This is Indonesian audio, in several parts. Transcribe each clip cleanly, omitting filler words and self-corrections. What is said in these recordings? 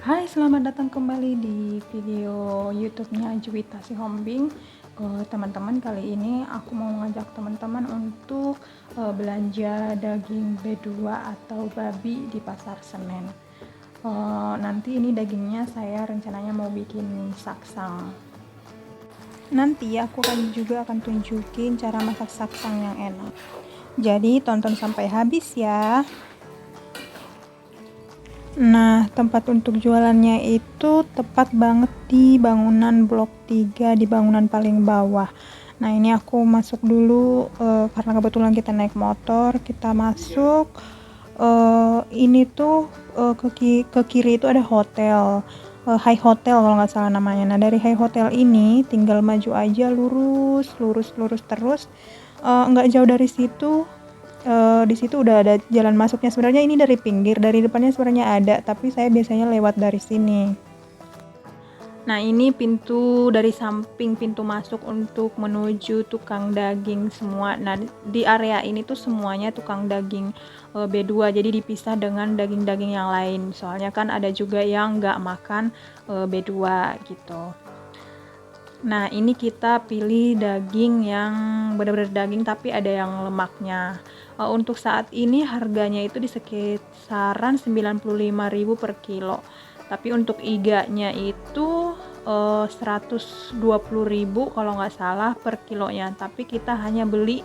Hai, selamat datang kembali di video YouTube-nya Juwita Si Hombing. Teman-teman, kali ini aku mau mengajak teman-teman untuk belanja daging B2 atau babi di Pasar Senen. Nanti ini dagingnya saya rencananya mau bikin saksang. Nanti aku juga akan tunjukin cara masak saksang yang enak. Jadi tonton sampai habis ya. Nah, tempat untuk jualannya itu tepat banget di bangunan blok 3, di bangunan paling bawah. Nah, ini aku masuk dulu karena kebetulan kita naik motor, kita masuk. Ini tuh ke kiri itu ada hotel, High Hotel kalau nggak salah namanya. Nah, dari High Hotel ini tinggal maju aja lurus terus. Nggak jauh dari situ. Di situ udah ada jalan masuknya. Sebenarnya ini dari pinggir, dari depannya sebenarnya ada, tapi saya biasanya lewat dari sini. Nah, ini pintu dari samping, pintu masuk untuk menuju tukang daging semua. Nah, di area ini tuh semuanya tukang daging B2, jadi dipisah dengan daging-daging yang lain. Soalnya kan ada juga yang nggak makan B2 gitu. Nah, ini kita pilih daging yang benar-benar daging tapi ada yang lemaknya. Untuk saat ini harganya itu di sekitaran 95.000 per kilo. Tapi untuk iganya itu 120.000 kalau nggak salah per kilonya. Tapi kita hanya beli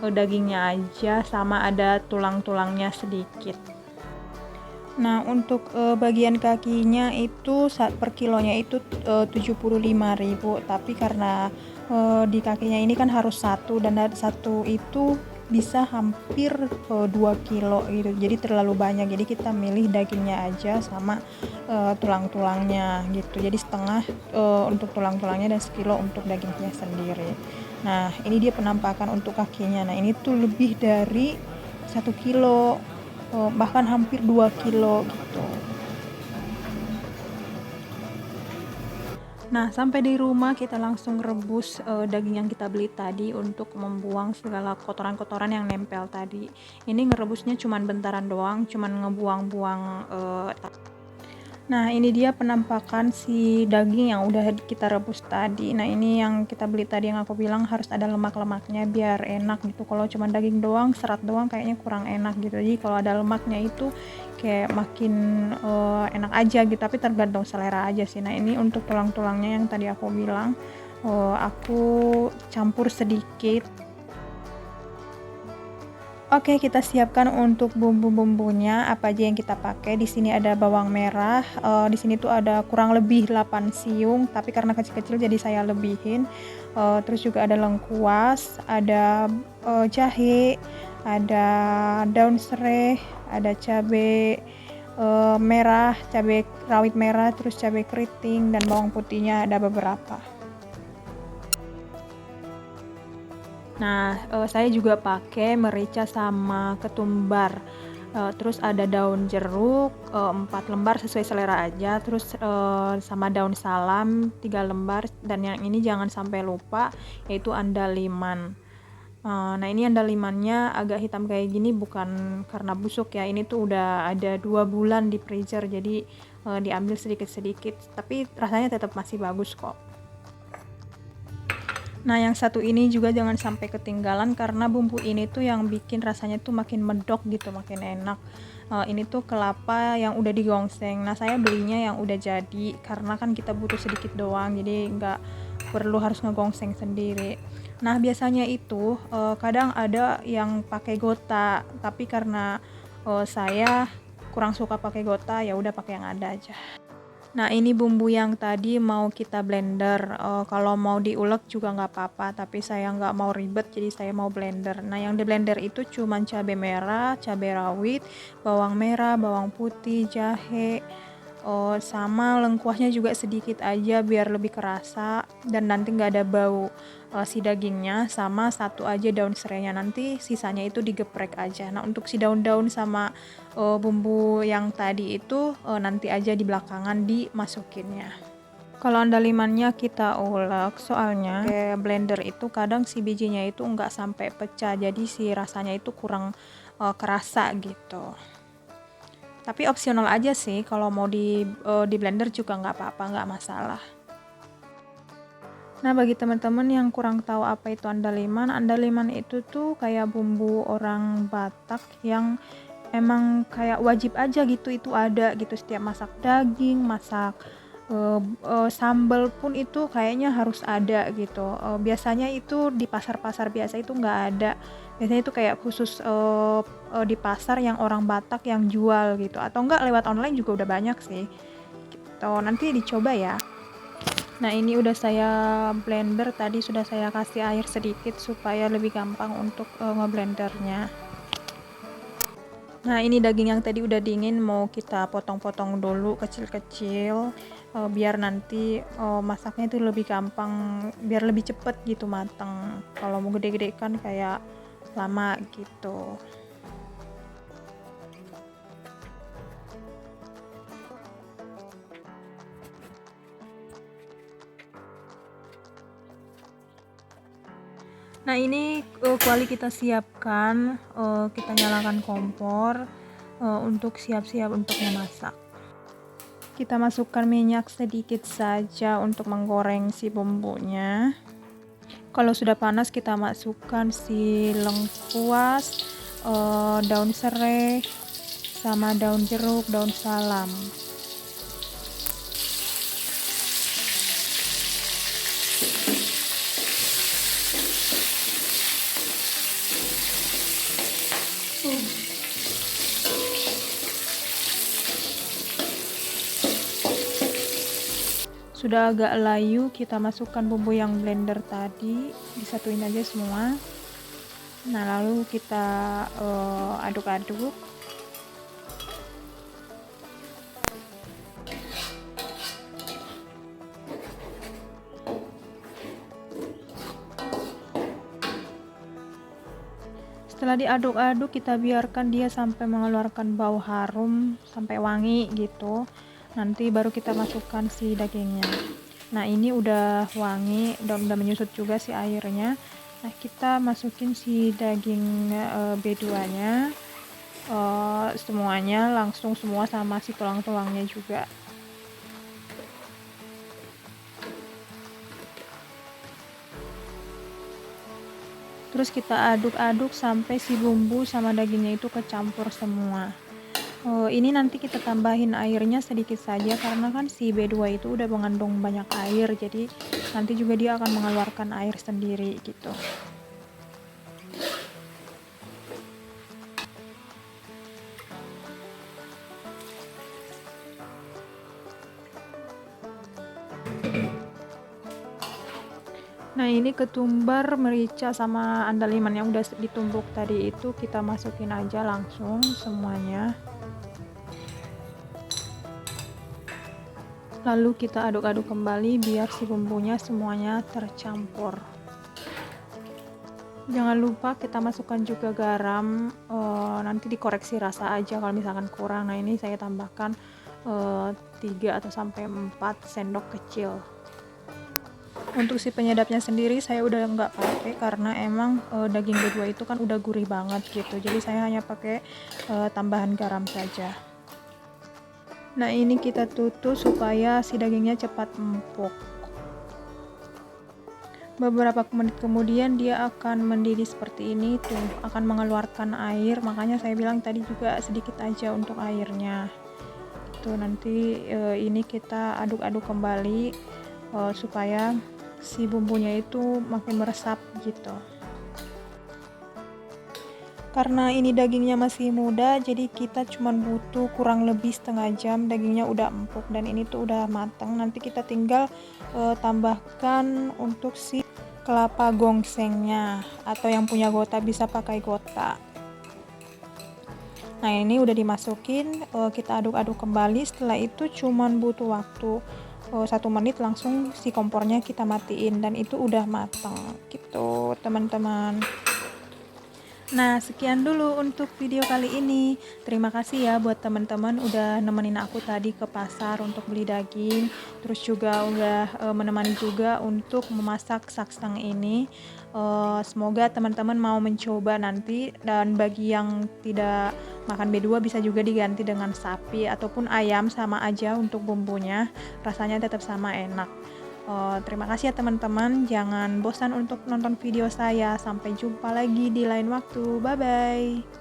dagingnya aja sama ada tulang-tulangnya sedikit. Nah, untuk bagian kakinya itu per kilonya itu 75.000, tapi karena di kakinya ini kan harus satu, dan satu itu bisa hampir 2 kilo gitu, jadi terlalu banyak. Jadi kita milih dagingnya aja sama tulang-tulangnya gitu, jadi setengah untuk tulang-tulangnya dan sekilo untuk dagingnya sendiri. Nah, ini dia penampakan untuk kakinya. Nah, ini tuh lebih dari 1 kilo, bahkan hampir 2 kilo gitu. Nah, sampai di rumah kita langsung rebus daging yang kita beli tadi untuk membuang segala kotoran-kotoran yang nempel tadi. Ini ngerebusnya cuman bentaran doang, cuman ngebuang-buang Nah, ini dia penampakan si daging yang udah kita rebus tadi. Nah, ini yang kita beli tadi yang aku bilang harus ada lemak-lemaknya biar enak gitu. Kalau cuma daging doang, serat doang kayaknya kurang enak gitu. Jadi kalau ada lemaknya itu kayak makin enak aja gitu, tapi tergantung selera aja sih. Nah, ini untuk tulang-tulangnya yang tadi aku bilang, aku campur sedikit. Oke, kita siapkan untuk bumbu-bumbunya apa aja yang kita pakai. Di sini ada bawang merah. Di sini tuh ada kurang lebih 8 siung, tapi karena kecil-kecil jadi saya lebihin. Terus juga ada lengkuas, ada jahe, ada daun serai, ada cabai merah, cabai rawit merah, terus cabai keriting, dan bawang putihnya ada beberapa. Nah, saya juga pakai merica sama ketumbar. Terus ada daun jeruk 4 lembar sesuai selera aja. Terus sama daun salam 3 lembar, dan yang ini jangan sampai lupa yaitu andaliman. Nah, ini andalimannya agak hitam kayak gini bukan karena busuk ya. Ini tuh udah ada 2 bulan di freezer, jadi diambil sedikit-sedikit, tapi rasanya tetap masih bagus kok. Nah, yang satu ini juga jangan sampai ketinggalan karena bumbu ini tuh yang bikin rasanya tuh makin medok gitu, makin enak. Ini tuh kelapa yang udah digongseng. Nah, saya belinya yang udah jadi karena kan kita butuh sedikit doang, jadi nggak perlu harus ngegongseng sendiri. Nah, biasanya itu kadang ada yang pakai gota, tapi karena saya kurang suka pakai gota, ya udah pakai yang ada aja. Nah, ini bumbu yang tadi mau kita blender. Kalau mau diulek juga nggak apa-apa, tapi saya nggak mau ribet, jadi saya mau blender. Nah, yang di blender itu cuma cabai merah, cabai rawit, bawang merah, bawang putih, jahe, sama lengkuasnya juga sedikit aja biar lebih kerasa dan nanti nggak ada bau si dagingnya, sama satu aja daun serainya, nanti sisanya itu digeprek aja. Nah, untuk si daun-daun sama bumbu yang tadi itu nanti aja di belakangan dimasukinnya. Kalau andalimannya kita ulek, soalnya pakai blender itu kadang si bijinya itu nggak sampai pecah, jadi si rasanya itu kurang kerasa gitu. Tapi opsional aja sih, kalau mau di blender juga nggak apa-apa, nggak masalah. Nah, bagi teman-teman yang kurang tahu apa itu andaliman itu tuh kayak bumbu orang Batak yang emang kayak wajib aja gitu itu ada gitu, setiap masak daging, masak sambal pun itu kayaknya harus ada gitu. Biasanya itu di pasar-pasar biasa itu nggak ada. Biasanya itu kayak khusus di pasar yang orang Batak yang jual gitu, atau enggak lewat online juga udah banyak sih gitu. Nanti dicoba ya. Nah, ini udah saya blender, tadi sudah saya kasih air sedikit supaya lebih gampang untuk ngeblendernya. Nah, ini daging yang tadi udah dingin mau kita potong-potong dulu kecil-kecil, biar nanti masaknya itu lebih gampang, biar lebih cepet gitu mateng. Kalau mau gede-gede kan kayak lama gitu. Nah, ini kuali kita siapkan, kita nyalakan kompor untuk siap-siap untuk memasak. Kita masukkan minyak sedikit saja untuk menggoreng si bumbunya. Kalau sudah panas kita masukkan si lengkuas, daun serai, sama daun jeruk, daun salam. Sudah agak layu, kita masukkan bumbu yang blender tadi, disatuin aja semua. Nah, lalu kita aduk-aduk. Setelah diaduk-aduk, kita biarkan dia sampai mengeluarkan bau harum, sampai wangi gitu. Nanti baru kita masukkan si dagingnya. Nah, ini udah wangi dan udah menyusut juga si airnya. Nah, kita masukin si daging B2-nya, semuanya langsung semua sama si tulang-tulangnya juga. Terus kita aduk-aduk sampai si bumbu sama dagingnya itu kecampur semua. Ini nanti kita tambahin airnya sedikit saja karena kan si B2 itu udah mengandung banyak air, jadi nanti juga dia akan mengeluarkan air sendiri gitu. Nah, ini ketumbar, merica, sama andaliman yang udah ditumbuk tadi itu kita masukin aja langsung semuanya. Lalu kita aduk-aduk kembali biar si bumbunya semuanya tercampur. Jangan lupa kita masukkan juga garam, nanti dikoreksi rasa aja kalau misalkan kurang. Nah, ini saya tambahkan 3 atau sampai 4 sendok kecil. Untuk si penyedapnya sendiri saya udah nggak pakai karena emang daging B2 itu kan udah gurih banget gitu, jadi saya hanya pakai tambahan garam saja. Nah, ini kita tutup supaya si dagingnya cepat empuk. Beberapa menit kemudian dia akan mendidih seperti ini tuh, akan mengeluarkan air, makanya saya bilang tadi juga sedikit aja untuk airnya. Tuh, nanti ini kita aduk-aduk kembali supaya si bumbunya itu makin meresap gitu. Karena ini dagingnya masih muda, jadi kita cuma butuh kurang lebih setengah jam dagingnya udah empuk dan ini tuh udah matang. Nanti kita tinggal tambahkan untuk si kelapa gongsengnya, atau yang punya gota bisa pakai gota. Nah, ini udah dimasukin, kita aduk-aduk kembali. Setelah itu cuma butuh waktu 1 menit, langsung si kompornya kita matiin dan itu udah matang gitu teman-teman. Nah, sekian dulu untuk video kali ini. Terima kasih ya buat teman-teman udah nemenin aku tadi ke pasar untuk beli daging, terus juga udah menemani juga untuk memasak saksang ini. Semoga teman-teman mau mencoba nanti, dan bagi yang tidak makan B2 bisa juga diganti dengan sapi ataupun ayam, sama aja untuk bumbunya, rasanya tetap sama enak. Terima kasih ya teman-teman, jangan bosan untuk nonton video saya. Sampai jumpa lagi di lain waktu. Bye bye.